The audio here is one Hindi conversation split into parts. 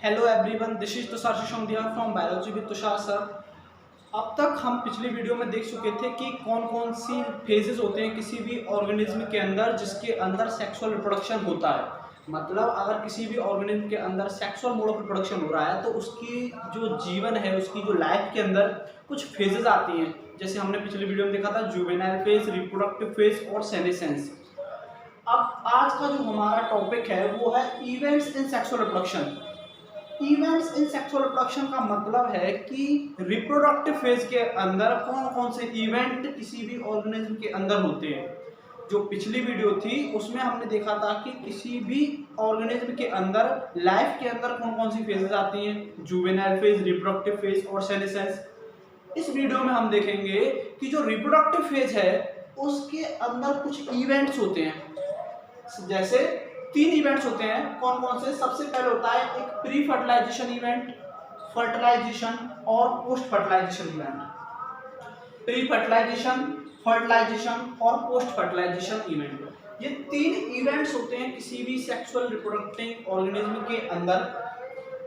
Hello everyone, this is Tushar Sisodia from biology with Tushar sir. अब तक हम पिछली वीडियो में देख चुके थे कि कौन कौन सी फेजेस होते हैं किसी भी ऑर्गेनिज्म के अंदर जिसके अंदर सेक्सुअल रिप्रोडक्शन होता है। मतलब अगर किसी भी ऑर्गेनिज्म के अंदर सेक्सुअल मोड ऑफ रिप्रोडक्शन हो रहा है तो उसकी जो जीवन है, उसकी जो लाइफ के अंदर कुछ फेजेस आती हैं। जैसे हमने पिछली वीडियो में देखा था जुवेनाइल फेज, रिप्रोडक्टिव फेज और सेनेसेंस। अब आज का जो हमारा टॉपिक है वो है events in sexual reproduction. Events in sexual reproduction का मतलब है कि रिप्रोडक्टिव फेज के अंदर कौन कौन से इवेंट किसी भी ऑर्गेनिज्म के अंदर होते हैं। जो पिछली वीडियो थी उसमें हमने देखा था कि किसी भी ऑर्गेनिज्म के अंदर लाइफ के अंदर कौन कौन सी फेजेस आती हैं, जुवेनाइल फेज, रिप्रोडक्टिव फेज और सेनेसेंस। इस वीडियो में हम देखेंगे कि जो रिप्रोडक्टिव फेज है उसके अंदर कुछ इवेंट्स होते हैं। जैसे 3 इवेंट्स होते हैं। कौन कौन से? सबसे पहले होता है एक प्री फर्टिलाइजेशन इवेंट, फर्टिलाइजेशन और post fertilization event. Pre fertilization, fertilization और पोस्ट फर्टिलाइजेशन इवेंट, ये 3 इवेंट्स होते हैं किसी भी सेक्सुअल रिप्रोडक्टिव ऑर्गेनिज्म के अंदर।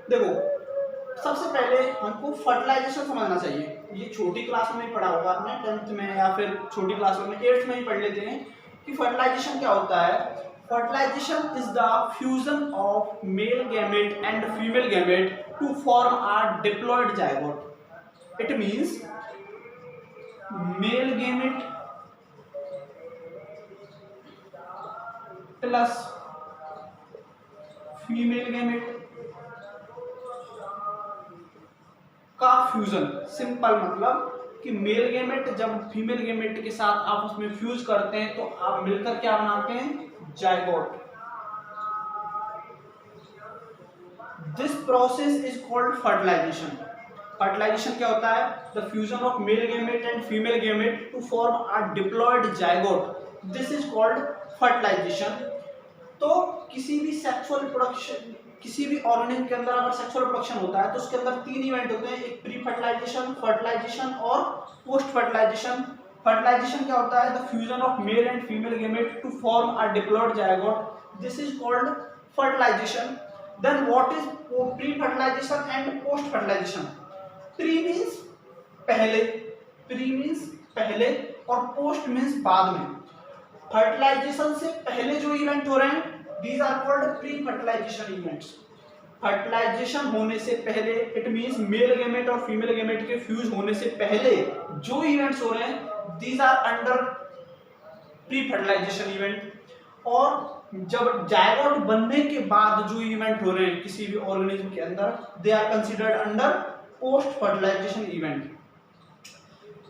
देखो, सबसे पहले हमको फर्टिलाइजेशन समझना चाहिए। ये छोटी क्लास में पढ़ा होगा आपने, 10th में या फिर छोटी क्लास में 8th में ही पढ़ लेते हैं कि फर्टिलाइजेशन क्या होता है। Fertilization is the fusion of male gamete and female gamete to form a diploid zygote. It means male gamete plus female gamete का फ्यूजन। सिंपल मतलब कि मेल गेमेट जब फीमेल गेमेट के साथ आपस में फ्यूज करते हैं तो आप मिलकर क्या बनाते हैं? Zygote. This process is called fertilization. Fertilization क्या होता है? The fusion of male gamete and female gamete to form a diploid zygote, this is called fertilization. तो किसी भी सेक्सुअल रिप्रोडक्शन, किसी भी ऑर्गेनिज्म के अंदर अगर सेक्सुअल रिप्रोडक्शन होता है तो उसके अंदर 3 इवेंट होते हैं, एक प्री फर्टिलाइजेशन, फर्टिलाइजेशन और पोस्ट फर्टिलाइजेशन। फर्टिलाइजेशन क्या होता है? The fusion of male and female gamete to form a diploid zygote, this is called fertilization. Then what is pre fertilization and post fertilization? Pre means पहले, प्री मींस पहले और पोस्ट मींस बाद में। फर्टिलाइजेशन से पहले जो इवेंट हो रहे हैं these are called pre fertilization events. Fertilization होने से पहले, इट मींस मेल गेमेट और फीमेल गेमेट के फ्यूज होने से पहले जो इवेंट्स हो रहे हैं these are under pre fertilization event. और जब जाइगोट बनने के बाद जो इवेंट हो रहे हैं किसी भी ऑर्गेनिज्म के अंदर, they are considered under post fertilization event.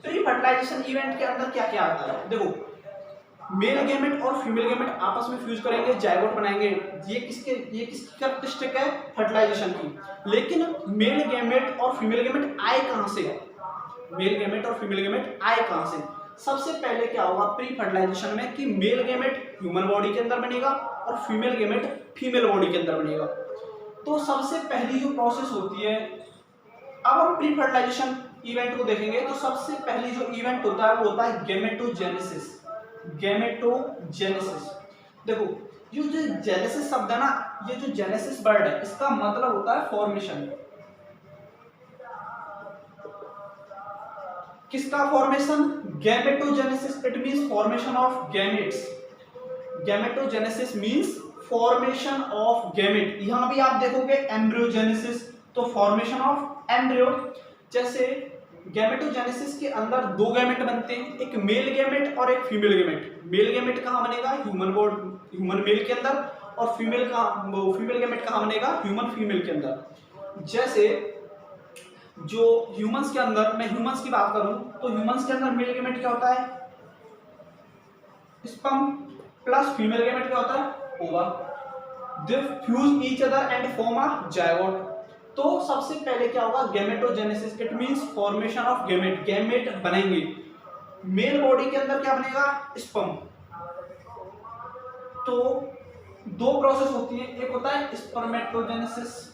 Pre fertilization event के अंदर क्या क्या आता है? देखो, मेल गेमेट और फीमेल गेमेट आपस में फ्यूज करेंगे, जाइगोट बनाएंगे। ये किसकी कैरेक्टरिस्टिक है? फर्टिलाइजेशन की। लेकिन मेल गेमेट और फीमेल गेमेट आए कहां से? मेल गेमेट और फीमेल गेमेट आए कहां से? सबसे पहले क्या होगा प्री फर्टिलाइजेशन में कि मेल गेमेट ह्यूमन बॉडी के अंदर बनेगा और फीमेल गेमेट फीमेल बॉडी के अंदर बनेगा। तो सबसे पहली जो प्रोसेस होती है, अब हम प्री फर्टिलाइजेशन इवेंट को देखेंगे तो सबसे पहली जो इवेंट होता है वो होता है गेमेटोजेनेसिस। गेमेटोजेनेसिस। देखो, ये जो जेनेसिस शब्द है ना, ये जो जेनेसिस वर्ड है इसका मतलब होता है फॉर्मेशन। किसका formation? Gametogenesis, it means formation of gametes. Gametogenesis means formation of gamete. यहां भी आप देखोगे एम्ब्रियोजेनेसिस, तो फॉर्मेशन ऑफ एम्ब्रियो। जैसे गैमेटोजेनेसिस के अंदर 2 गैमेट बनते हैं, एक मेल गैमेट और एक फीमेल गैमेट। मेल गैमेट कहां बनेगा? ह्यूमन मेल के अंदर, और फीमेल गैमेट कहां बनेगा? ह्यूमन फीमेल के अंदर। जैसे जो ह्यूमंस के अंदर, मैं ह्यूमंस की बात करूं तो ह्यूमंस के अंदर मेल गेमेट क्या होता है? स्पर्म प्लस फीमेल गेमेट क्या होता है? Ova. They fuse each other and form a zygote. तो सबसे पहले क्या होगा? Gametogenesis, it means formation of gamete. Gamete बनेंगे। मेल बॉडी के अंदर क्या बनेगा? स्पर्म। तो 2 प्रोसेस होती है, एक होता है स्पर्मेटोजेनेसिस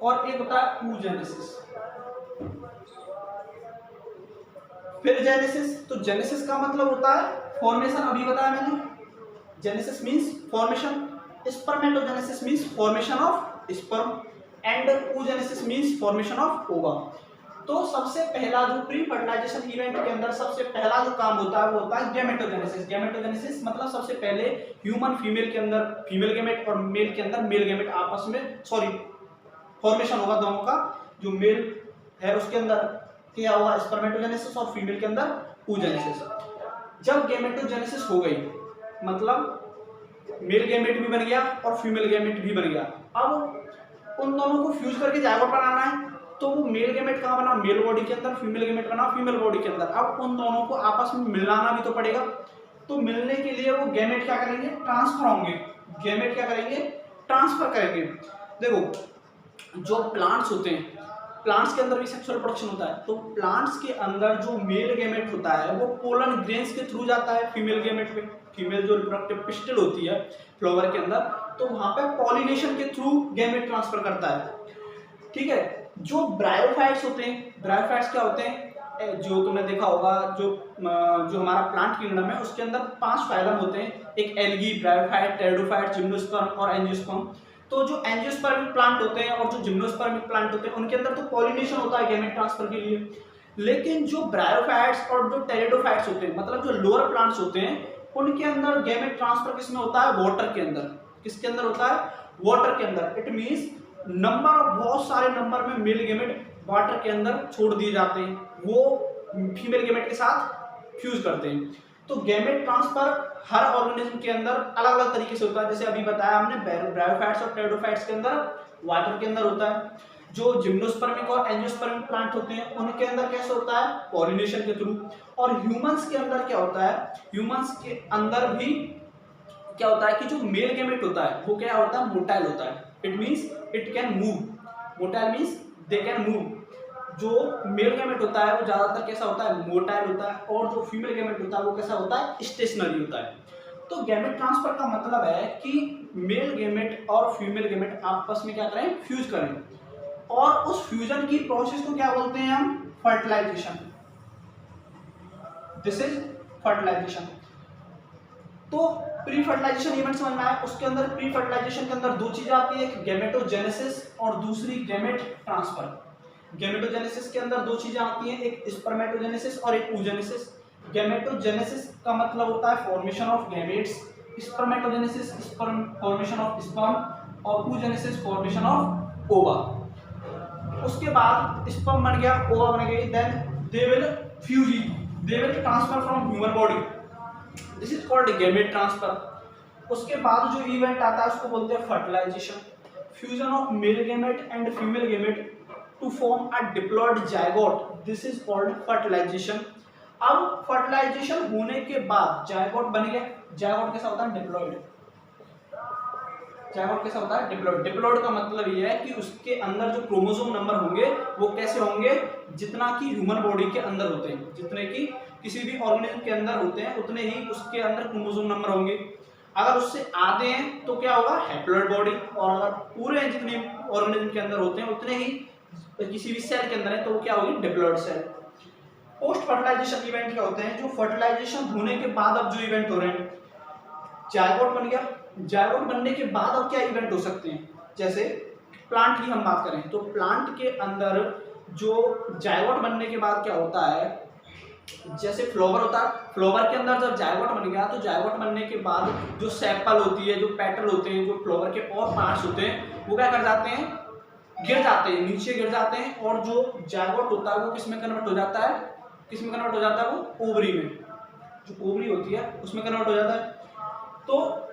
और एक होता है oogenesis। फिर जेनेसिस, तो जेनेसिस का मतलब होता है फॉर्मेशन, अभी बताया मैंने। Genesis means formation, spermatogenesis means formation of sperm and oogenesis means formation of ओवा। तो सबसे पहला जो प्री फर्टिलाइजेशन इवेंट के अंदर सबसे पहला जो काम होता है वो होता है गैमेटोजेनेसिस। गैमेटोजेनेसिस मतलब सबसे पहले ह्यूमन फीमेल के अंदर फीमेल गैमेट और मेल के अंदर मेल गैमेट आपस में फॉर्मेशन होगा दोनों का। जो मेल है उसके अंदर क्या होगा स्पर्मेटोजेनेसिस और फीमेल के अंदर oogenesis। जब गैमेटोजेनेसिस हो गई मतलब मेल गैमेट भी बन गया और फीमेल गैमेट भी बन गया, अब उन दोनों को फ्यूज करके जाइगोट बनाना है। तो वो मेल गैमेट कहाँ बना, मेल बॉडी के अंदर, फीमेल गैमेट बना फीमेल बॉडी के अंदर। अब उन दोनों को आपस में मिलाना भी तो पड़ेगा, तो मिलने के लिए वो गैमेट क्या करेंगे, ट्रांसफर होंगे। गैमेट क्या करेंगे, ट्रांसफर करेंगे। देखो जो प्लांट्स होते हैं, प्लांट्स के अंदर भी सेक्सुअल प्रोडक्शन होता है, तो प्लांट्स के अंदर जो मेल गैमेट होता है वो पोलन ग्रेन्स के थ्रू जाता है फीमेल गैमेट में। फीमेल जो रिप्रोडक्टिव पिस्टल होती है फ्लावर के अंदर, तो वहां पे पॉलिनेशन के थ्रू गैमेट ट्रांसफर करता है। ठीक है, जो ब्रायोफाइट्स होते हैं, ब्रायोफाइट्स क्या होते हैं, जो तुमने देखा होगा जो हमारा प्लांट किंगडम है उसके अंदर 5 फाइलम होते हैं, एक एल्गी, ब्रायोफाइट, टेरिडोफाइट, जिम्नोस्पर्म और एंजियोस्पर्म। तो जो एंजियोस्पर्मिक प्लांट होते हैं और जो जिम्नोस्पर्मिक प्लांट होते हैं उनके अंदर तो पॉलिनेशन होता है गैमेट ट्रांसफर के लिए। लेकिन जो ब्रायोफाइट्स और जो टेरिडोफाइट्स होते हैं मतलब जो लोअर प्लांट्स होते हैं उनके अंदर गैमेट ट्रांसफर किसमें होता है, वाटर के अंदर। किसके अंदर होता है, वाटर के अंदर। इट मींस नंबर ऑफ बहुत सारे नंबर में मेल गैमेट वाटर के अंदर छोड़ दिए जाते हैं, वो फीमेल गैमेट के साथ फ्यूज करते हैं। तो गैमेट ट्रांसफर हर ऑर्गेनिज्म के अंदर अलग अलग तरीके से होता है। जैसे अभी बताया हमने ब्रायोफाइट्स और टेरिडोफाइट्स के अंदर वाटर के अंदर होता है। जो जिम्नोस्पर्मिक और एंजियोस्पर्मिक प्लांट होते हैं उनके अंदर कैसे होता है, पॉलिनेशन के थ्रू। और ह्यूमंस के अंदर क्या होता है, ह्यूमंस के अंदर भी क्या होता है कि जो मेल गैमेट होता है वो क्या होता है, मोटाइल होता है। It means it can move. Motile means they can move. जो मेल गैमेट होता है वो ज्यादातर कैसा होता है, मोटाइल होता है, और जो फीमेल गैमेट होता है वो कैसा होता है, स्टेशनरी होता है। तो गैमेट ट्रांसफर का मतलब है कि मेल गैमेट और फीमेल गैमेट आपस में क्या करें, फ्यूज करें। और उस फ्यूजन की प्रोसेस को क्या बोलते हैं हम, फर्टिलाइजेशन। This is fertilization. तो प्री फर्टिलाइजेशन इवेंट समझ में आया। उसके अंदर प्री फर्टिलाइजेशन के अंदर 2 चीजें आती है, एक गैमेटोजेनेसिस और दूसरी गैमेट ट्रांसफर। गैमेटोजेनेसिस के अंदर 2 चीजें आती हैं, एक स्पर्मेटोजेनेसिस और एक oogenesis। गैमेटोजेनेसिस का मतलब होता है formation of gametes, spermatogenesis formation of sperm और oogenesis फॉर्मेशन ऑफ ओवा। उसके बाद स्पर्म बन गया, ओवा बन गई, then they will fuse, they will transfer from human body. This is called gamete transfer. उसके बाद जो इवेंट आता है उसको बोलते हैं fertilization. Fusion of male gamete and female gamete to form a diploid zygote, this is called fertilization. अब फर्टिलाइजेशन होने के बाद जायगोट बन गया। जायगोट कैसा होता है, डिप्लॉयड। जायगोट कैसा होता है, डिप्लॉयड। डिप्लॉयड का मतलब ये है कि उसके अंदर जो क्रोमोसोम नंबर होंगे वो कैसे होंगे, जितना कि ह्यूमन बॉडी के अंदर होते हैं, जितने की किसी भी ऑर्गेनिज्म के अंदर होते हैं उतने ही उसके अंदर क्रोमोसोम नंबर होंगे। अगर उससे आधे हैं तो क्या होगा, हैप्लॉइड बॉडी। और अगर पूरे जितने ऑर्गेनिज्म के अंदर होते हैं उतने ही किसी भी सेल के अंदर है तो वो क्या होगी, diploid cell. Post fertilization event क्या होते हैं, जो फर्टिलाइजेशन होने के बाद अब जो इवेंट हो रहे हैं, जायगोट बन गया। जायगोट बनने के बाद अब क्या इवेंट हो सकते हैं, जैसे प्लांट की हम बात करें तो प्लांट के अंदर जो जायगोट बनने के बाद क्या होता है, जैसे फ्लावर होता है, फ्लावर के अंदर जब जायगोट बन गया तो जायगोट बनने के बाद जो सेपल होती है, जो पेटल होते हैं, जो फ्लावर के और पार्ट्स होते हैं वो क्या कर जाते हैं, गिर जाते हैं, नीचे गिर जाते हैं। और जो जायगोट होता है वो किस में कन्वर्ट हो जाता है, किस में कन्वर्ट हो जाता है, वो ओवरी में, जो ओवरी होती है उसमें कन्वर्ट हो जाता है। तो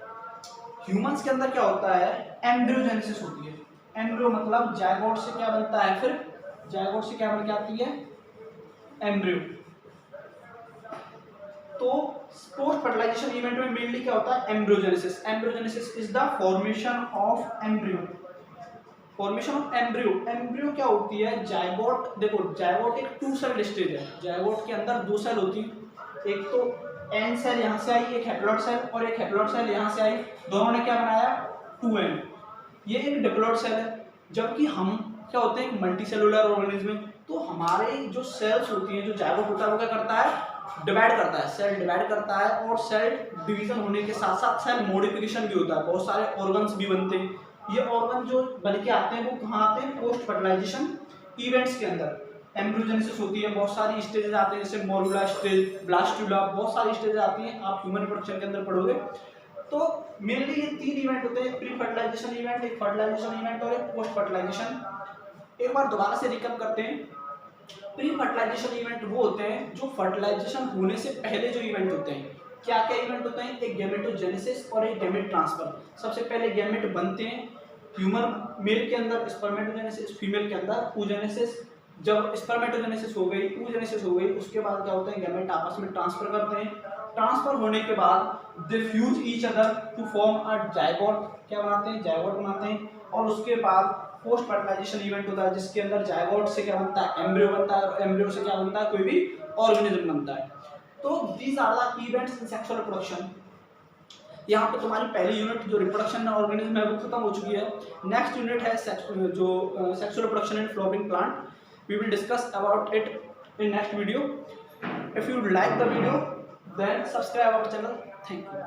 ह्यूमंस के अंदर क्या होता है, एम्ब्रियोजेनेसिस होती है। एम्ब्रियो मतलब जायगोट से क्या बनता है, फिर जायगोट से क्या बन के आती है, एम्ब्रियो। तो पोस्ट फर्टिलाइजेशन इवेंट में मेनली क्या होता है, embryogenesis. Embryogenesis is the formation of embryo. Formation of embryo. Embryo क्या होती है, जायगोट। देखो जायगोट एक 2 सेल स्टेज है। जायगोट के अंदर 2 सेल होती है, एक तो एन सेल यहाँ से आई, एक हैप्लॉइड सेल, और एक हैप्लॉइड सेल यहाँ से आई। दोनों ने क्या बनाया, 2n। ये एक डिप्लॉयड सेल है। जबकि हम क्या होते हैं, एक मल्टी सेलुलर ऑर्गेनिज्म में, तो हमारे जो सेल्स होती हैं, जो जायगोट होता है वो क्या करता है, डिवाइड करता है, सेल डिवाइड करता है, और सेल डिवीजन होने के साथ साथ सेल मॉडिफिकेशन भी होता है, बहुत सारे ऑर्गन्स भी बनते हैं। ये ऑर्गन जो बन के आते हैं वो कहाँ आते हैं, पोस्ट फर्टिलाइजेशन इवेंट्स के अंदर। एम्ब्रियोजेनेसिस होती है, बहुत सारी स्टेजेस आते हैं, जैसे मोरुला स्टेज, ब्लास्टुला, बहुत सारी स्टेजेस आती हैं, आप ह्यूमन रिप्रोडक्शन के अंदर पढ़ोगे। तो मेनली ये 3 इवेंट होते हैं, प्री फर्टिलाइजेशन इवेंट, एक फर्टिलाइजेशन इवेंट और एक पोस्ट फर्टिलाइजेशन। एक बार दोबारा से रिकैप करते हैं। प्री फर्टिलाइजेशन इवेंट वो होते हैं जो फर्टिलाइजेशन होने से पहले जो इवेंट होते हैं। क्या क्या इवेंट होते हैं, एक गैमेटोजेनेसिस और एक गैमेट ट्रांसफर। सबसे पहले गैमेट बनते हैं ह्यूमन मेल के अंदर, स्पर्मेटोजेनेसिस फीमेल के अंदर oogenesis। जब स्पर्मेटोजेनेसिस हो गई, oogenesis हो गई, उसके बाद क्या होता है, गैमेट आपस में ट्रांसफर करते हैं। ट्रांसफर होने के बाद they fuse each other to form a zygote. क्या बनाते हैं, जायगोट बनाते हैं। और उसके बाद पोस्ट फर्टिलाइजेशन इवेंट होता है जिसके अंदर जायगोट से क्या बनता है, एम्ब्रियो बनता है, और एम्ब्रियो से क्या बनता है, कोई भी ऑर्गेनिज्म बनता है। तो these are the events in sexual reproduction. यहाँ पे तुम्हारी पहली यूनिट जो रिप्रोडक्शन ऑर्गेनिज्म है वो खत्म हो चुकी है। नेक्स्ट यूनिट है जो sexual reproduction in flowering plant. We will discuss about it in next video. If you like the video, then subscribe our channel. Thank you.